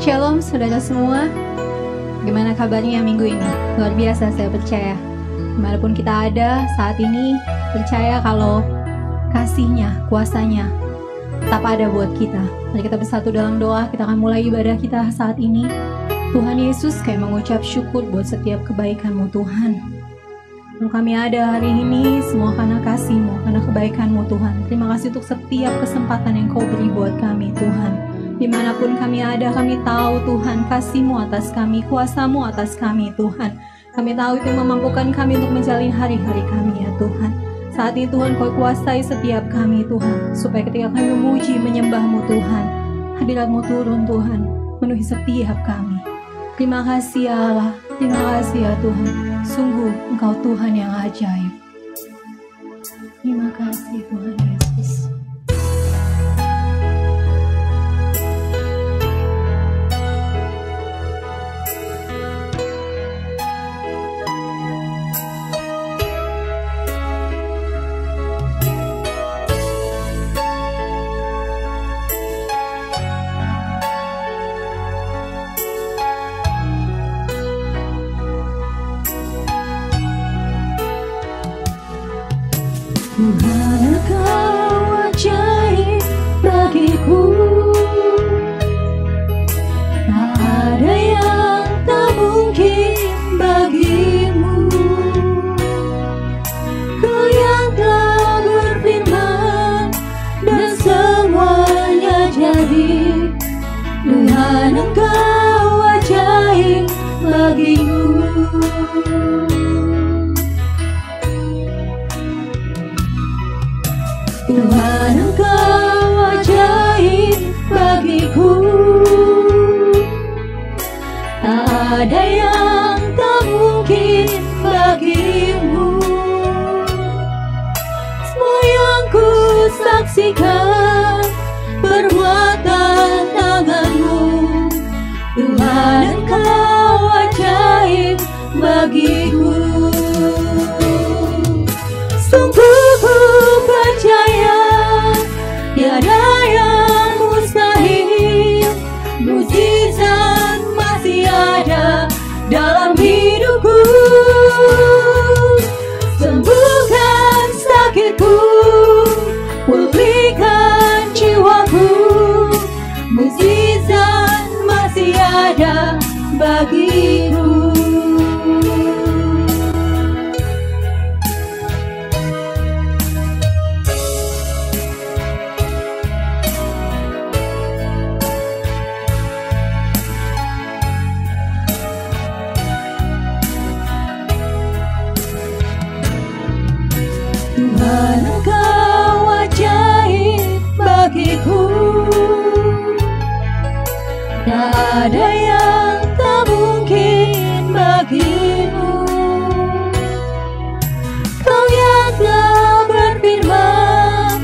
Shalom saudara semua. Gimana kabarnya minggu ini? Luar biasa, saya percaya. Dimanapun kita ada saat ini, percaya kalau kasih-Nya, kuasa-Nya tetap ada buat kita. Mari kita bersatu dalam doa. Kita akan mulai ibadah kita saat ini. Tuhan Yesus, kami mengucap syukur buat setiap kebaikan-Mu Tuhan. Kalau kami ada hari ini, semua karena kasih-Mu, karena kebaikan-Mu Tuhan. Terima kasih untuk setiap kesempatan yang Kau beri buat kami Tuhan. Dimanapun kami ada, kami tahu Tuhan kasih-Mu atas kami, kuasa-Mu atas kami Tuhan. Kami tahu itu memampukan kami untuk menjalani hari-hari kami ya Tuhan. Saat ini Tuhan, Kau kuasai setiap kami Tuhan, supaya ketika kami memuji, menyembah-Mu Tuhan, hadirat-Mu turun Tuhan, menuhi setiap kami. Terima kasih ya Allah, terima kasih ya Tuhan. Sungguh Engkau Tuhan yang ajaib. Terima kasih Tuhan Yesus. Tuhan, Engkau ajaib bagiku. Tak ada yang tak mungkin bagimu. Kau yang telah berfirman dan semuanya jadi. Tuhan, Engkau ajaib bagiku. Tuhan, Engkau ajaib bagiku. Tak ada yang tak mungkin bagimu. Semua yang ku saksikan perbuatan tangan-Mu. Tuhan, Engkau ajaib bagiku. Sungguh ku percaya tiada yang mustahil. Mujizat masih ada dalam hidupku. Sembuhkan sakitku, pulihkan jiwaku. Mujizat masih ada bagiku. Tuhan, Engkau ajaib bagiku. Tak ada yang tak mungkin bagimu. Kau yang telah berfirman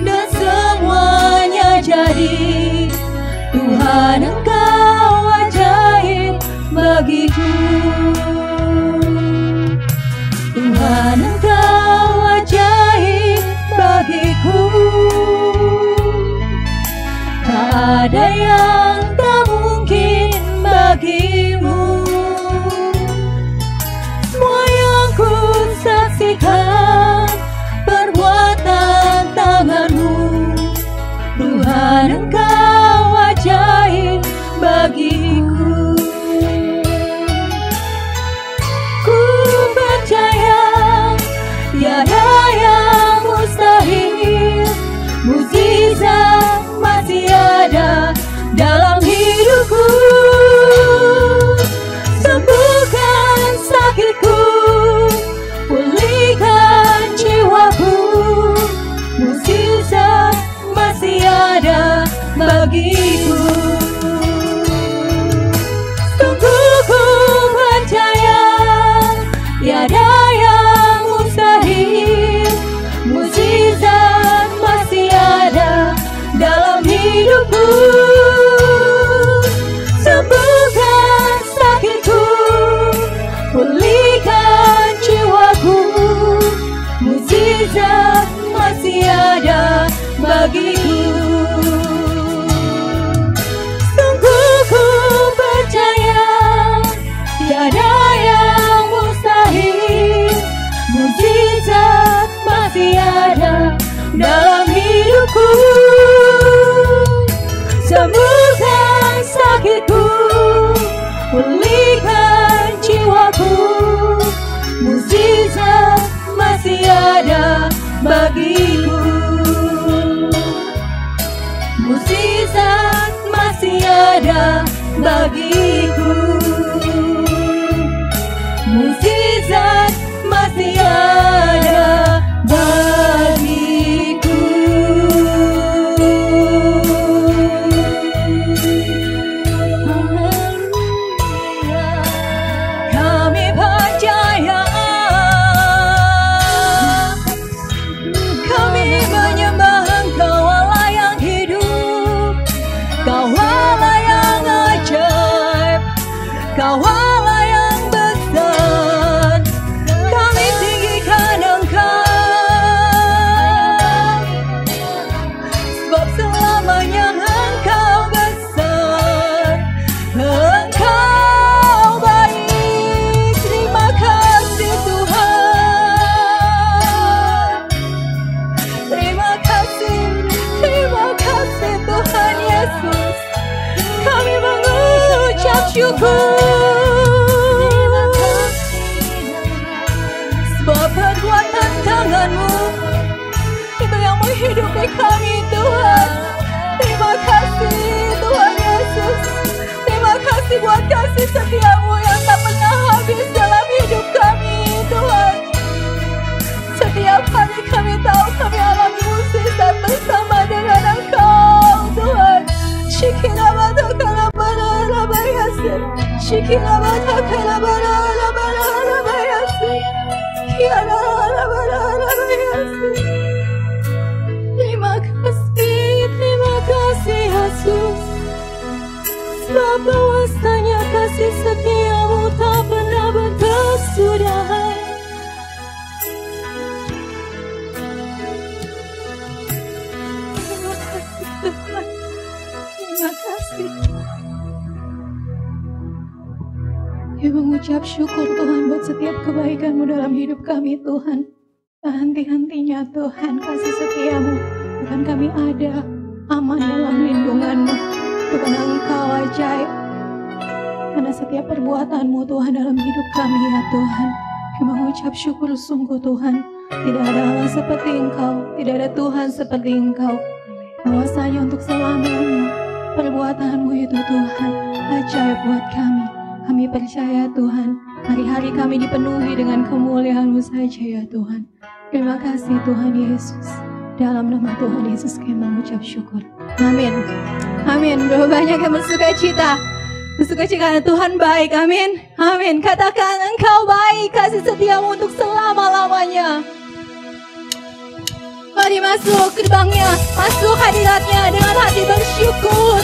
dan semuanya jadi. Tuhan, Engkau ajaib bagiku. Tuhan, Engkau ajaib bagiku. Tak ada yang tak mungkin bagimu. Semua yang ku saksikan perbuatan tangan-Mu. Tuhan, Engkau ajaib bagiku. Ku percaya tiada yang mustahil. Mujizat masih ada dalam hidupku. Sembuhkan sakitku, pulihkan ada bagiku, mukjizat masih ada bagiku. Kami percaya, kami menyembah Engkau Allah yang hidup, Kau Allah yang ajaib, Kau Allah yang besar. Kami tinggikan Engkau, sebab selamanya Engkau besar, Engkau baik. Terima kasih Tuhan, terima kasih Tuhan Yesus. Kami mengucap syukur, sebab perbuatan tangan-Mu itu yang menghidupi kami Tuhan. Terima kasih Tuhan Yesus. Terima kasih buat kasih setia-Mu yang tak pernah habis dalam hidup kami Tuhan. Setiap hari kami tahu kami alami mukjizat bersama dengan Engkau Tuhan. Terima kasih Yesus, sebab bahwasanya kasih setia-Mu tak pernah berkesudahan. Terima kasih. Kami mengucap syukur Tuhan buat setiap kebaikan-Mu dalam hidup kami Tuhan. Tak henti-hentinya Tuhan kasih setia-Mu. Tuhan kami ada aman dalam lindungan-Mu. Tuhan Engkau ajaib. Karena setiap perbuatan-Mu Tuhan dalam hidup kami ya Tuhan. Kami mengucap syukur sungguh Tuhan. Tidak ada Allah seperti Engkau. Tidak ada Tuhan seperti Engkau. Bahwasanya untuk selamanya perbuatan-Mu itu Tuhan ajaib buat kami. Kami percaya Tuhan, hari-hari kami dipenuhi dengan kemuliaan-Mu saja ya Tuhan. Terima kasih Tuhan Yesus. Dalam nama Tuhan Yesus kami mengucap syukur. Amin. Amin. Berapa banyak yang bersuka cita. Bersuka cita karena Tuhan baik. Amin. Amin. Katakan Engkau baik, kasih setia-Mu untuk selama-lamanya. Mari masuk gerbangnya, masuk hadiratnya dengan hati bersyukur.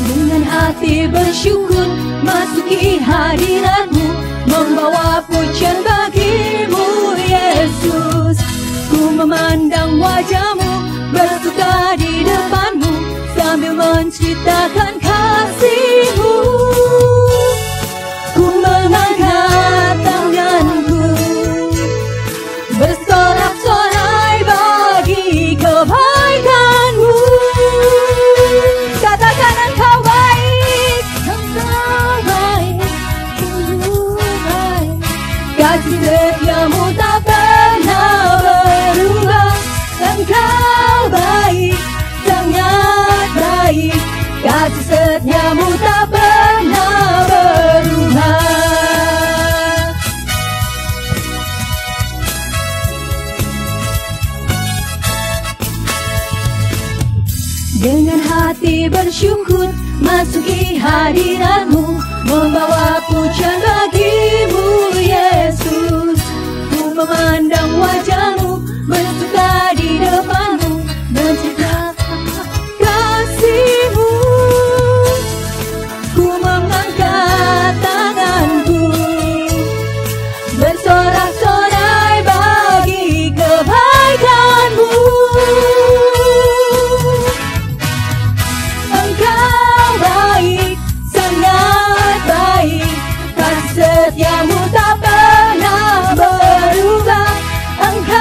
Dengan hati bersyukur, masuki hadirat-Mu, membawa pujian bagi-Mu Yesus. Ku memandang wajah-Mu, bersuka di depan-Mu, sambil menceritakan kasih-Mu. Ku mengangkat tanganku, bersorak-sorai bagi kebaikan-Mu. Katakan Engkau baik, Engkau baik, sungguh baik. Kasih setia-Mu tak pernah berubah. Engkau baik, sangat baik. Kasih setia-Mu tak pernah berubah. Dengan hati bersyukur, masuki hadirat-Mu, membawa pujian bagi-Mu Yesus. Ku memandang wajah-Mu, bersuka di depan-Mu, menceritakan kasih-Mu. Ku mengangkat tanganku, bersorak-sorai bagi kebaikan-Mu. Engkau baik, sangat baik. Kasih setia-Mu tak pernah berubah. Engkau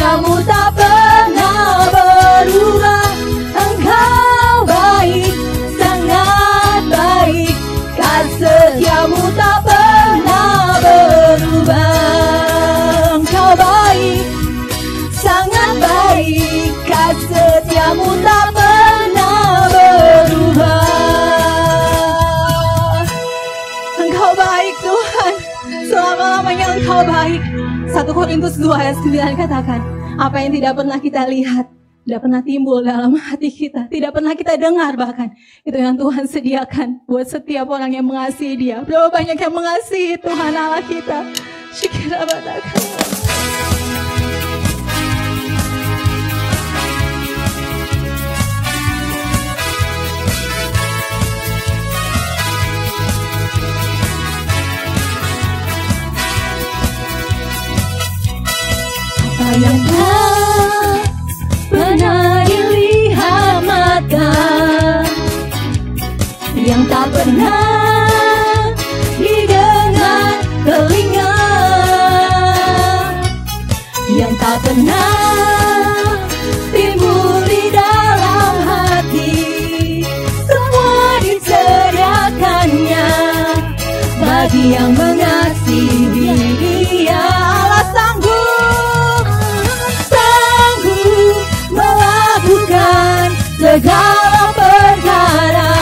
setiamu tak pernah berubah. Engkau baik, sangat baik, kasih setiamu tak pernah berubah. Engkau baik, sangat baik, kasih setiamu tak pernah berubah. Engkau baik Tuhan, selama-lamanya Engkau baik. 1 Korintus 2 ayat 9 katakan, apa yang tidak pernah kita lihat, tidak pernah timbul dalam hati kita, tidak pernah kita dengar bahkan, itu yang Tuhan sediakan buat setiap orang yang mengasihi Dia. Berapa banyak yang mengasihi Tuhan Allah kita. Syikira batakan. Apa yang tak pernah dilihat mata, yang tak pernah didengar telinga, yang tak pernah timbul di dalam hati, semua disediakannya bagi yang mengasihi Dia. Allah sanggup melakukan segala perkara,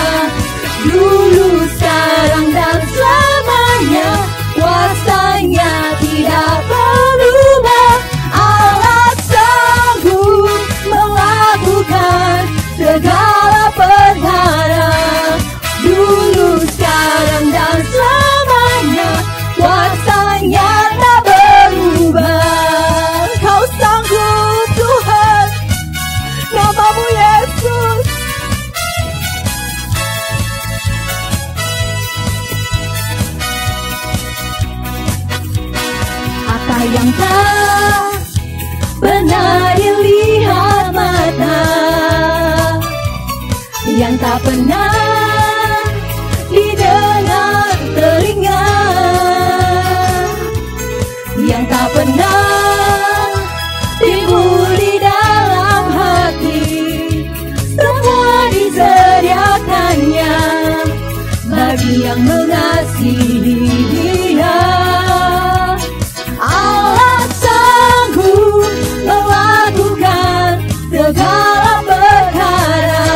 dulu, sekarang, dan selamanya. Kuasanya tidak berubah. Allah sanggup melakukan segala perkara, dulu, sekarang, dan selamanya. Kuasanya tak berubah. Kau sanggup Tuhan, namamu Yesus. Apa yang tak pernah dilihat mata, yang tak pernah didengar telinga, yang tak pernah timbul di dalam hati, semua disediakannya bagi yang mengasihi Dia. Allah sanggup melakukan segala perkara,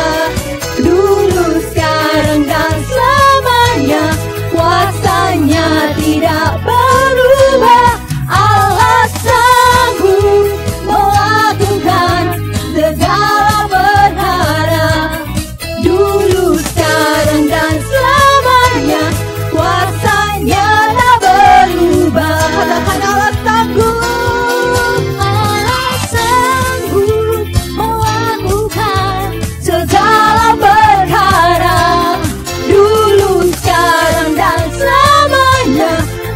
dulu, sekarang, dan selamanya. Kuasanya tidak berubah. Allah sanggup melakukan segala perkara, dulu, sekarang, dan selamanya. Kuasanya tak berubah. Katakan Allah sanggup. Allah sanggup melakukan segala perkara, dulu, sekarang, dan selamanya.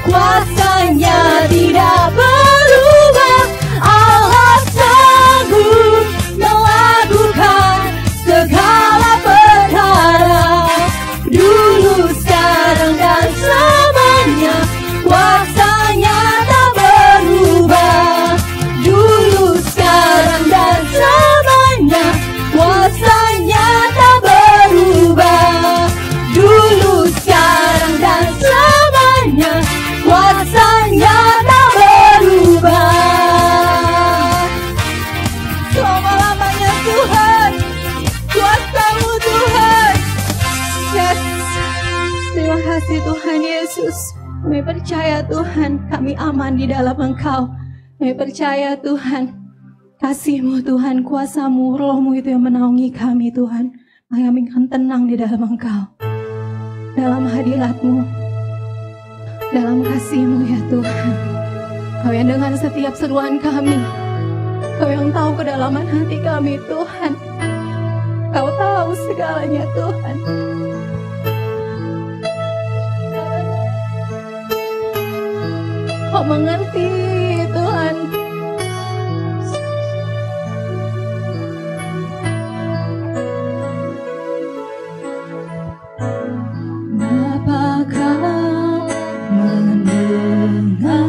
Kuasanya tidak berubah. Allah sanggup melakukan segala perkara, dulu, sekarang, dan selamanya. Kuasanya tak berubah. Dulu, sekarang, dan selamanya. Kuasanya tak berubah. Dulu, sekarang, dan selamanya. Kuasanya tak berubah. Selama-lamanya Tuhan, kuasa-Mu Tuhan. Yes. Terima kasih Tuhan Yesus. Kami percaya Tuhan, kami aman di dalam Engkau. Kami percaya Tuhan, kasih-Mu Tuhan, kuasa-Mu, Roh-Mu itu yang menaungi kami Tuhan. Kami akan tenang di dalam Engkau, dalam hadirat-Mu, dalam kasih-Mu ya Tuhan. Kau yang dengar setiap seruan kami, Kau yang tahu kedalaman hati kami Tuhan. Kau tahu segalanya Tuhan. Kau mengerti Tuhan. Apakah mendengar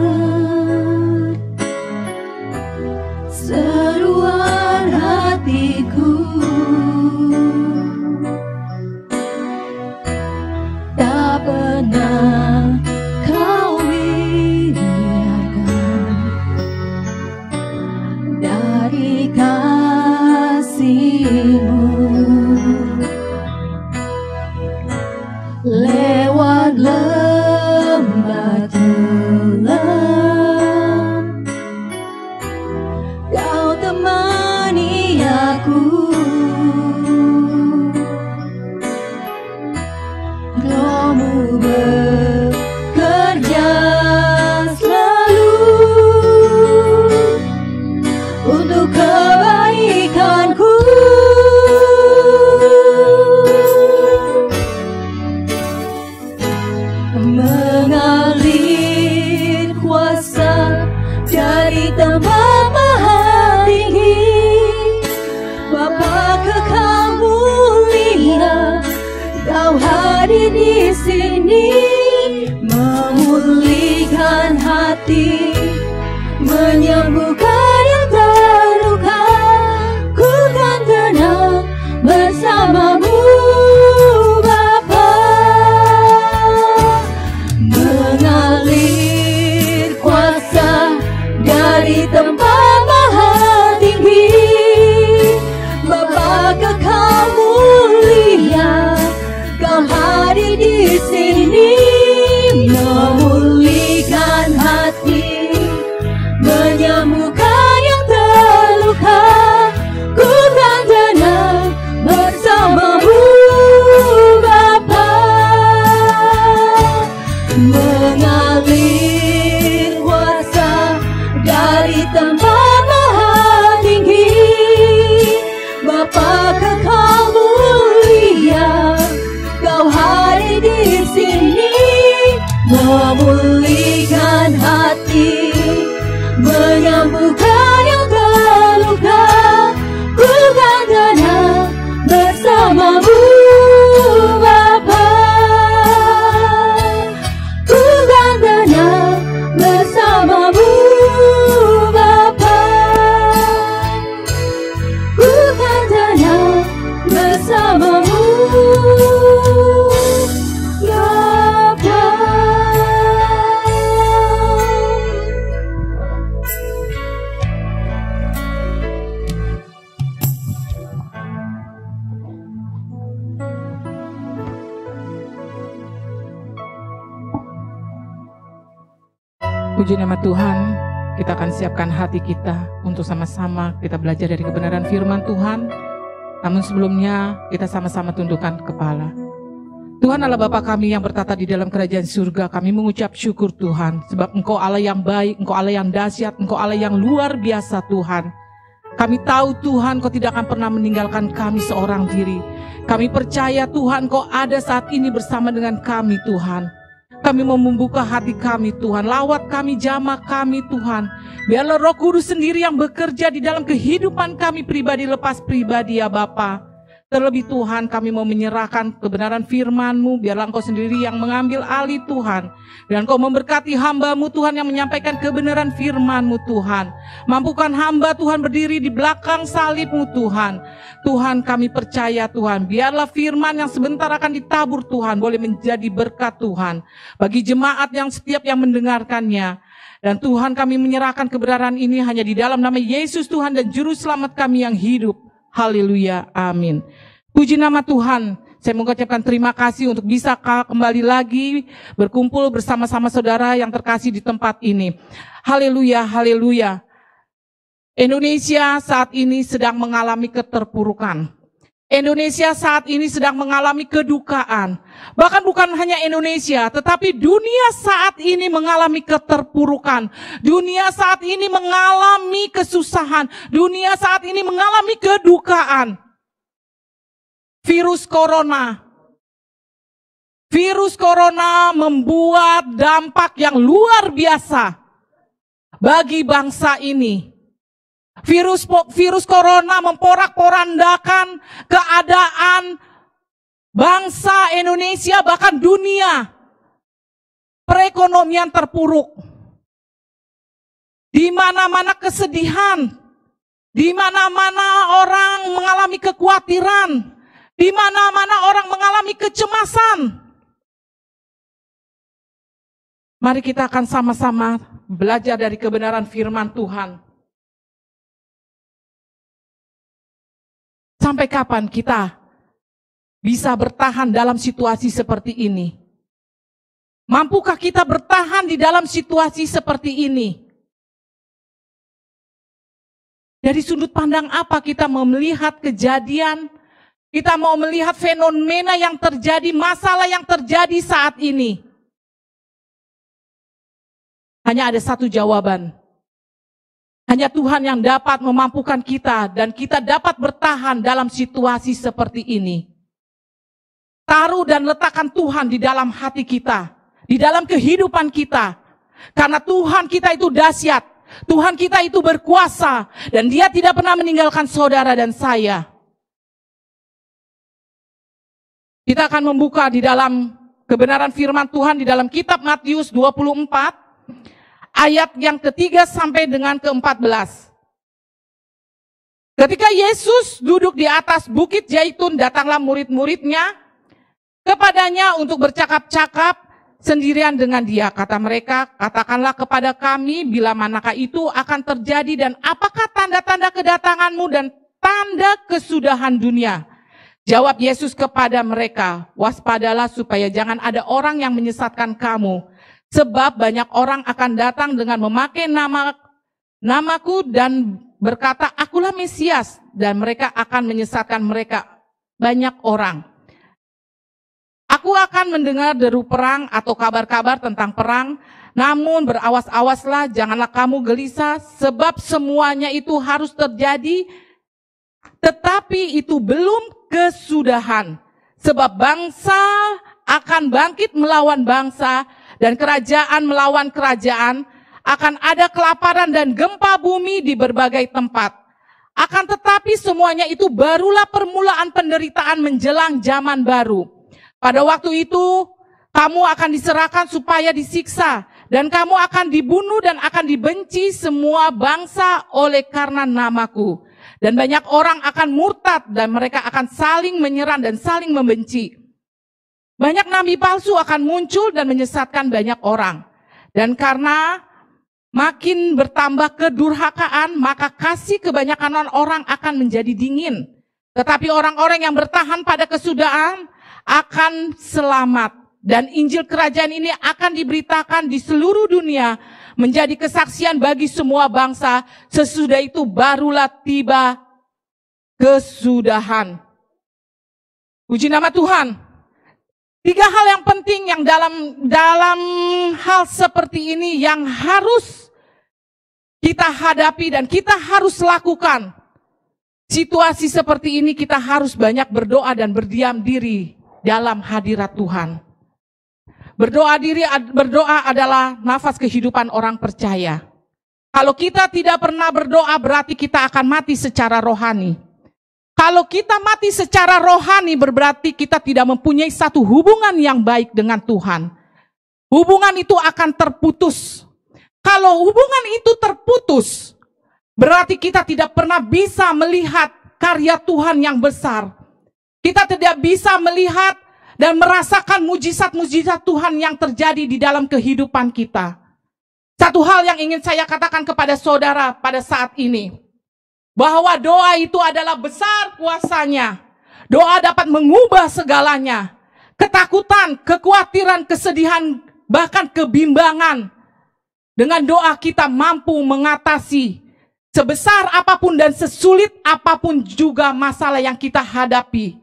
dari tempat maha tinggi. Bapa kekal mulia, Kau hadir di sini, memulihkan hati, menyembuhkan yang terluka. Ku kan tenang bersamamu Bapa. Mengalir kuasa dari tempat maha tinggi. Bapa kekal mulia, Kau hadir di sini, memulihkan hati, menyembuhkan yang terluka. Ku kan tenang bersamamu Bapa. Mengalir kuasa dari tempat maha tinggi. Bapa kekal mulia, Kau hadir di sini, memulihkan hati, menyembuhkan yang terluka. Ku kan tenang bersamamu Bapa. Ku kan tenang bersamamu Bapa. Ku kan tenang bersamamu Bapa. Puji nama Tuhan, kita akan siapkan hati kita untuk sama-sama kita belajar dari kebenaran firman Tuhan. Namun sebelumnya kita sama-sama tundukkan kepala. Tuhan Allah Bapa kami yang bertata di dalam kerajaan surga, kami mengucap syukur Tuhan, sebab Engkau Allah yang baik, Engkau Allah yang dahsyat, Engkau Allah yang luar biasa Tuhan. Kami tahu Tuhan Kau tidak akan pernah meninggalkan kami seorang diri. Kami percaya Tuhan Kau ada saat ini bersama dengan kami Tuhan. Kami mau membuka hati kami Tuhan, lawat kami, jamah kami Tuhan. Biarlah Roh Kudus sendiri yang bekerja di dalam kehidupan kami pribadi lepas pribadi ya Bapa. Terlebih Tuhan kami mau menyerahkan kebenaran firman-Mu, biarlah Engkau sendiri yang mengambil alih Tuhan. Dan Engkau memberkati hamba-Mu Tuhan yang menyampaikan kebenaran firman-Mu Tuhan. Mampukan hamba Tuhan berdiri di belakang salib-Mu Tuhan. Tuhan kami percaya Tuhan, biarlah firman yang sebentar akan ditabur Tuhan boleh menjadi berkat Tuhan bagi jemaat yang setiap yang mendengarkannya. Dan Tuhan kami menyerahkan kebenaran ini hanya di dalam nama Yesus Tuhan dan Juru Selamat kami yang hidup. Haleluya, amin. Puji nama Tuhan. Saya mengucapkan terima kasih untuk bisa kembali lagi berkumpul bersama-sama saudara yang terkasih di tempat ini. Haleluya, haleluya. Indonesia saat ini sedang mengalami keterpurukan. Indonesia saat ini sedang mengalami kedukaan. Bahkan bukan hanya Indonesia, tetapi dunia saat ini mengalami keterpurukan. Dunia saat ini mengalami kesusahan. Dunia saat ini mengalami kedukaan. Virus corona. Virus corona membuat dampak yang luar biasa bagi bangsa ini. Virus corona memporak-porandakan keadaan bangsa Indonesia bahkan dunia. Perekonomian terpuruk. Di mana-mana kesedihan. Di mana-mana orang mengalami kekhawatiran. Di mana-mana orang mengalami kecemasan. Mari kita akan sama-sama belajar dari kebenaran firman Tuhan. Sampai kapan kita bisa bertahan dalam situasi seperti ini? Mampukah kita bertahan di dalam situasi seperti ini? Dari sudut pandang apa kita mau melihat kejadian? Kita mau melihat fenomena yang terjadi, masalah yang terjadi saat ini. Hanya ada satu jawaban. Hanya Tuhan yang dapat memampukan kita dan kita dapat bertahan dalam situasi seperti ini. Taruh dan letakkan Tuhan di dalam hati kita, di dalam kehidupan kita. Karena Tuhan kita itu dahsyat. Tuhan kita itu berkuasa dan Dia tidak pernah meninggalkan saudara dan saya. Kita akan membuka di dalam kebenaran firman Tuhan di dalam kitab Matius 24 ayat yang ketiga sampai dengan ke-14. Ketika Yesus duduk di atas bukit Zaitun, datanglah murid-muridnya kepadanya untuk bercakap-cakap sendirian dengan Dia. Kata mereka, katakanlah kepada kami bila manakah itu akan terjadi dan apakah tanda-tanda kedatanganmu dan tanda kesudahan dunia. Jawab Yesus kepada mereka, waspadalah supaya jangan ada orang yang menyesatkan kamu. Sebab banyak orang akan datang dengan memakai namaku dan berkata, akulah Mesias, dan mereka akan menyesatkan mereka banyak orang. Aku akan mendengar deru perang atau kabar-kabar tentang perang, namun berawas-awaslah, janganlah kamu gelisah, sebab semuanya itu harus terjadi, tetapi itu belum kesudahan. Sebab bangsa akan bangkit melawan bangsa, dan kerajaan melawan kerajaan. Akan ada kelaparan dan gempa bumi di berbagai tempat. Akan tetapi semuanya itu barulah permulaan penderitaan menjelang zaman baru. Pada waktu itu kamu akan diserahkan supaya disiksa. Dan kamu akan dibunuh dan akan dibenci semua bangsa oleh karena namaku. Dan banyak orang akan murtad dan mereka akan saling menyerang dan saling membenci. Banyak nabi palsu akan muncul dan menyesatkan banyak orang. Dan karena makin bertambah kedurhakaan, maka kasih kebanyakan orang akan menjadi dingin. Tetapi orang-orang yang bertahan pada kesudahan akan selamat. Dan Injil Kerajaan ini akan diberitakan di seluruh dunia, menjadi kesaksian bagi semua bangsa. Sesudah itu barulah tiba kesudahan. Puji nama Tuhan. 3 hal yang penting yang dalam hal seperti ini yang harus kita hadapi dan kita harus lakukan. Situasi seperti ini kita harus banyak berdoa dan berdiam diri dalam hadirat Tuhan. Berdoa adalah nafas kehidupan orang percaya. Kalau kita tidak pernah berdoa berarti kita akan mati secara rohani. Kalau kita mati secara rohani berarti kita tidak mempunyai satu hubungan yang baik dengan Tuhan. Hubungan itu akan terputus. Kalau hubungan itu terputus, berarti kita tidak pernah bisa melihat karya Tuhan yang besar. Kita tidak bisa melihat dan merasakan mujizat-mujizat Tuhan yang terjadi di dalam kehidupan kita. Satu hal yang ingin saya katakan kepada saudara pada saat ini, bahwa doa itu adalah besar kuasanya. Doa dapat mengubah segalanya. Ketakutan, kekhawatiran, kesedihan, bahkan kebimbangan. Dengan doa kita mampu mengatasi sebesar apapun dan sesulit apapun juga masalah yang kita hadapi.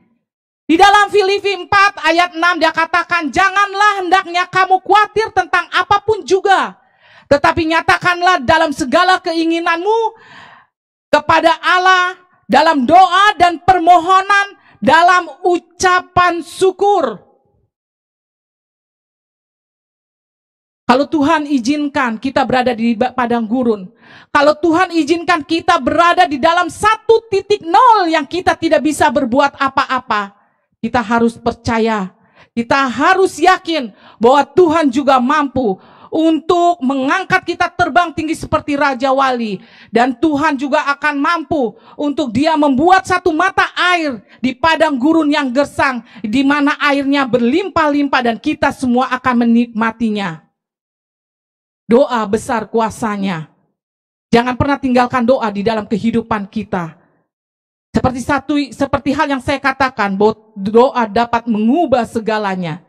Di dalam Filipi 4 ayat 6 dia katakan, janganlah hendaknya kamu khawatir tentang apapun juga. Tetapi nyatakanlah dalam segala keinginanmu kepada Allah dalam doa dan permohonan dalam ucapan syukur. Kalau Tuhan izinkan kita berada di padang gurun, kalau Tuhan izinkan kita berada di dalam 1.0 yang kita tidak bisa berbuat apa-apa, kita harus percaya, kita harus yakin bahwa Tuhan juga mampu untuk mengangkat kita terbang tinggi seperti Raja Wali. Dan Tuhan juga akan mampu untuk Dia membuat satu mata air di padang gurun yang gersang, di mana airnya berlimpah-limpah dan kita semua akan menikmatinya. Doa besar kuasanya. Jangan pernah tinggalkan doa di dalam kehidupan kita. Seperti hal yang saya katakan, bahwa doa dapat mengubah segalanya.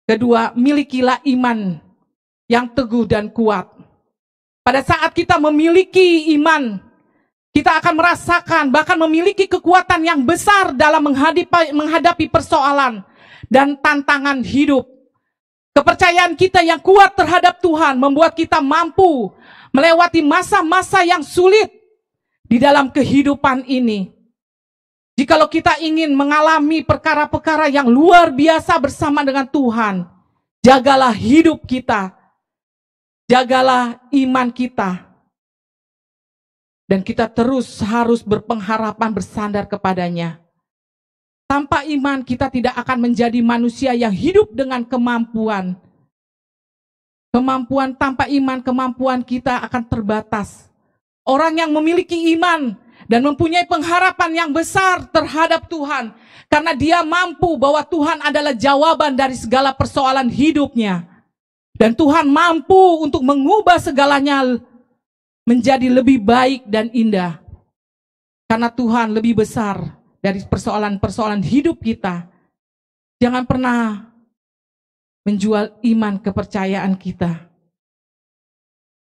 Kedua, milikilah iman yang teguh dan kuat. Pada saat kita memiliki iman, kita akan merasakan bahkan memiliki kekuatan yang besar dalam menghadapi persoalan dan tantangan hidup. Kepercayaan kita yang kuat terhadap Tuhan membuat kita mampu melewati masa-masa yang sulit di dalam kehidupan ini. Jikalau kita ingin mengalami perkara-perkara yang luar biasa bersama dengan Tuhan, jagalah hidup kita. Jagalah iman kita. Dan kita terus harus berpengharapan bersandar kepadanya. Tanpa iman kita tidak akan menjadi manusia yang hidup dengan kemampuan. Kemampuan tanpa iman, kemampuan kita akan terbatas. Orang yang memiliki iman dan mempunyai pengharapan yang besar terhadap Tuhan. Karena dia mampu bahwa Tuhan adalah jawaban dari segala persoalan hidupnya. Dan Tuhan mampu untuk mengubah segalanya menjadi lebih baik dan indah. Karena Tuhan lebih besar dari persoalan-persoalan hidup kita. Jangan pernah menjual iman kepercayaan kita.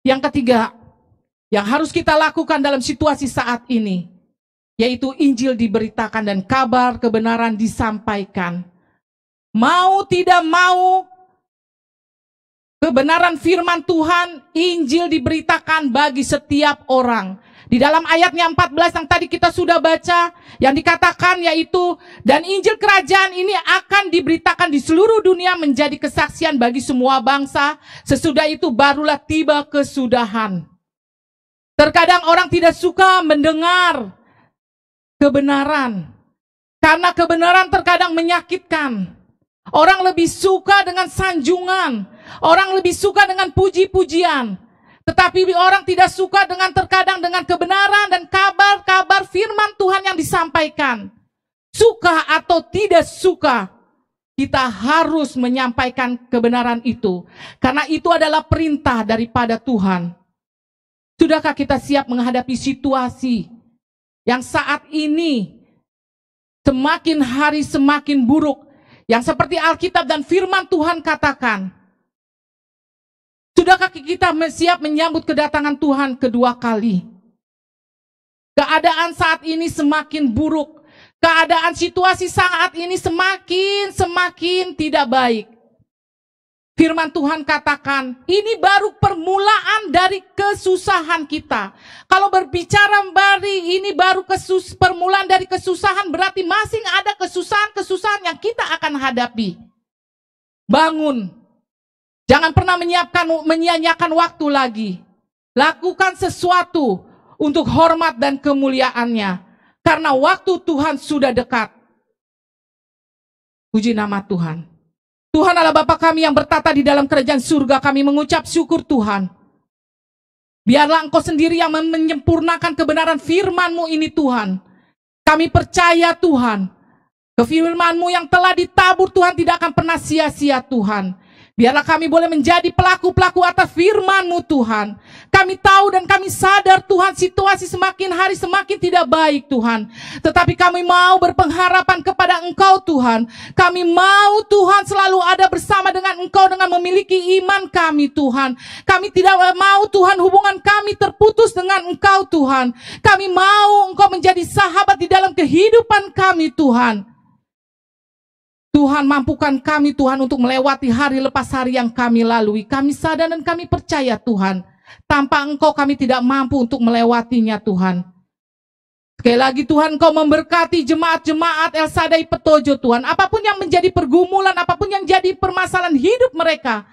Yang ketiga, yang harus kita lakukan dalam situasi saat ini, yaitu Injil diberitakan dan kabar kebenaran disampaikan. Mau tidak mau, kebenaran firman Tuhan, Injil diberitakan bagi setiap orang. Di dalam ayatnya 14 yang tadi kita sudah baca, yang dikatakan yaitu, dan Injil kerajaan ini akan diberitakan di seluruh dunia menjadi kesaksian bagi semua bangsa. Sesudah itu barulah tiba kesudahan. Terkadang orang tidak suka mendengar kebenaran, karena kebenaran terkadang menyakitkan. Orang lebih suka dengan sanjungan, orang lebih suka dengan puji-pujian. Tetapi orang tidak suka dengan terkadang dengan kebenaran dan kabar-kabar firman Tuhan yang disampaikan. Suka atau tidak suka, kita harus menyampaikan kebenaran itu. Karena itu adalah perintah daripada Tuhan. Sudahkah kita siap menghadapi situasi yang saat ini semakin hari semakin buruk, yang seperti Alkitab dan firman Tuhan katakan? Sudahkah kita siap menyambut kedatangan Tuhan kedua kali? Keadaan saat ini semakin buruk. Keadaan situasi saat ini semakin tidak baik. Firman Tuhan katakan, ini baru permulaan dari kesusahan kita. Kalau berbicara ini baru permulaan dari kesusahan, berarti masih ada kesusahan-kesusahan yang kita akan hadapi. Bangun. Jangan pernah menyia-nyiakan waktu lagi. Lakukan sesuatu untuk hormat dan kemuliaannya. Karena waktu Tuhan sudah dekat. Puji nama Tuhan. Tuhan adalah Bapa kami yang bertata di dalam kerajaan surga. Kami mengucap syukur Tuhan. Biarlah Engkau sendiri yang menyempurnakan kebenaran firman-Mu ini Tuhan. Kami percaya Tuhan. Firman-Mu yang telah ditabur Tuhan tidak akan pernah sia-sia Tuhan. Biarlah kami boleh menjadi pelaku-pelaku atas firman-Mu Tuhan. Kami tahu dan kami sadar Tuhan, situasi semakin hari semakin tidak baik Tuhan. Tetapi kami mau berpengharapan kepada Engkau Tuhan. Kami mau Tuhan selalu ada bersama dengan Engkau dengan memiliki iman kami Tuhan. Kami tidak mau Tuhan hubungan kami terputus dengan Engkau Tuhan. Kami mau Engkau menjadi sahabat di dalam kehidupan kami Tuhan. Tuhan, mampukan kami Tuhan untuk melewati hari lepas hari yang kami lalui. Kami sadar dan kami percaya Tuhan, tanpa Engkau kami tidak mampu untuk melewatinya Tuhan. Sekali lagi Tuhan, Engkau memberkati jemaat-jemaat El Shaddai Petojo Tuhan. Apapun yang menjadi pergumulan, apapun yang jadi permasalahan hidup mereka,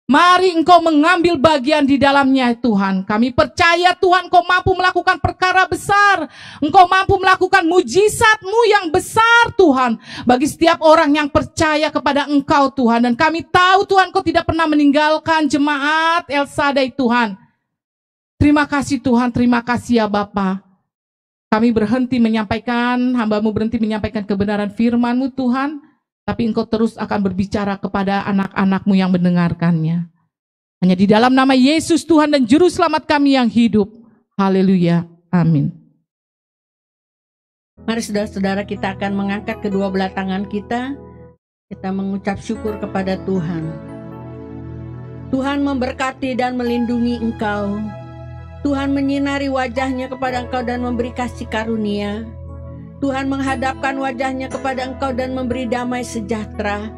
mari Engkau mengambil bagian di dalamnya Tuhan. Kami percaya Tuhan Engkau mampu melakukan perkara besar. Engkau mampu melakukan mujizat-Mu yang besar Tuhan. Bagi setiap orang yang percaya kepada Engkau Tuhan. Dan kami tahu Tuhan Engkau tidak pernah meninggalkan jemaat El Shaddai Tuhan. Terima kasih Tuhan, terima kasih ya Bapa. Kami berhenti menyampaikan, hamba-Mu berhenti menyampaikan kebenaran firman-Mu Tuhan. Tapi Engkau terus akan berbicara kepada anak-anak-Mu yang mendengarkannya. Hanya di dalam nama Yesus Tuhan dan Juru Selamat kami yang hidup. Haleluya. Amin. Mari saudara-saudara, kita akan mengangkat kedua belah tangan kita. Kita mengucap syukur kepada Tuhan. Tuhan memberkati dan melindungi engkau. Tuhan menyinari wajahnya kepada engkau dan memberi kasih karunia. Tuhan menghadapkan wajahnya kepada engkau dan memberi damai sejahtera.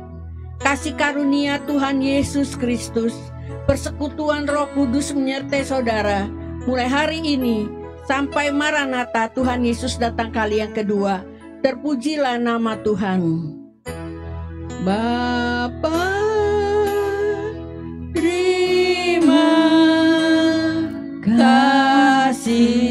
Kasih karunia Tuhan Yesus Kristus, persekutuan Roh Kudus menyertai saudara, mulai hari ini sampai Maranatha Tuhan Yesus datang kali yang kedua. Terpujilah nama Tuhan. Bapa, terima kasih.